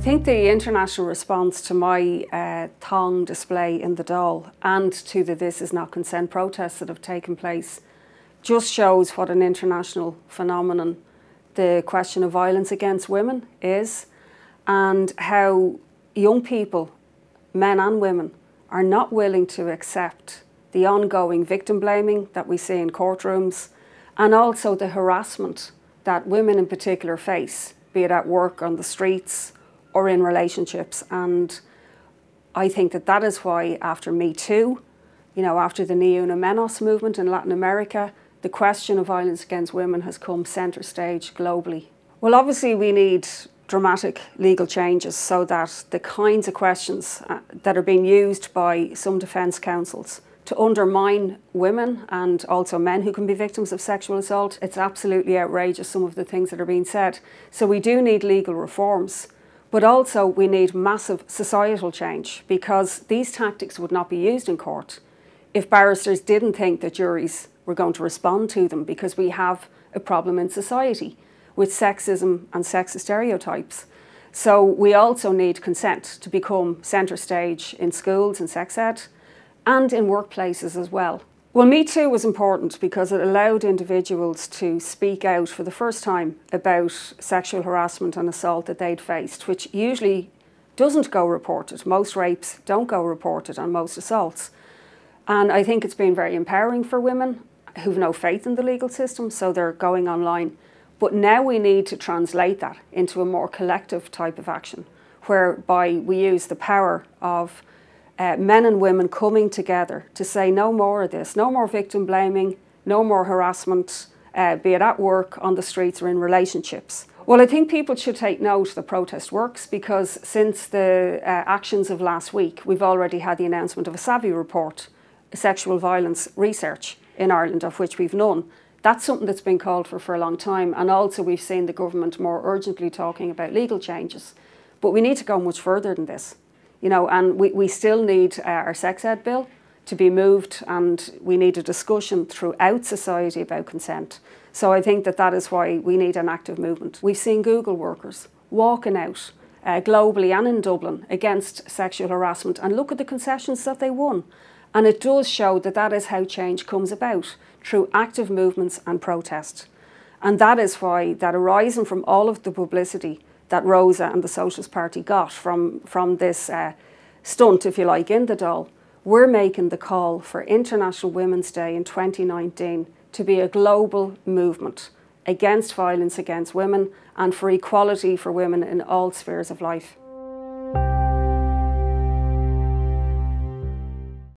think the international response to my thong display in the Dáil and to the This Is Not Consent protests that have taken place just shows what an international phenomenon the question of violence against women is, and how young people, men and women, are not willing to accept the ongoing victim blaming that we see in courtrooms, and also the harassment that women in particular face, be it at work, on the streets, or in relationships. And I think that that is why after Me Too, after the Ni Una Menos movement in Latin America, the question of violence against women has come centre stage globally. Well, obviously we need dramatic legal changes so that the kinds of questions that are being used by some defence counsels to undermine women and also men who can be victims of sexual assault, it's absolutely outrageous, some of the things that are being said. So we do need legal reforms. But also we need massive societal change, because these tactics would not be used in court if barristers didn't think that juries were going to respond to them, because we have a problem in society with sexism and sexist stereotypes. So we also need consent to become centre stage in schools and sex ed and in workplaces as well. Well, Me Too was important because it allowed individuals to speak out for the first time about sexual harassment and assault that they'd faced, which usually doesn't go reported. Most rapes don't go reported, and most assaults. And I think it's been very empowering for women who've no faith in the legal system, so they're going online. But now we need to translate that into a more collective type of action, whereby we use the power of men and women coming together to say no more of this, no more victim blaming, no more harassment, be it at work, on the streets, or in relationships. Well, I think people should take note that protest works, because since the actions of last week, we've already had the announcement of a Savvy report, sexual violence research in Ireland, of which we've none. That's something that's been called for a long time, and also we've seen the government more urgently talking about legal changes. But we need to go much further than this. And we still need our sex ed bill to be moved, and we need a discussion throughout society about consent. So I think that is why we need an active movement. We've seen Google workers walking out globally and in Dublin against sexual harassment, and look at the concessions that they won. And it does show that is how change comes about, through active movements and protest. And that is why that arising from all of the publicity that Rosa and the Socialist Party got from this stunt, if you like, in the Dáil, we're making the call for International Women's Day in 2019 to be a global movement against violence against women and for equality for women in all spheres of life.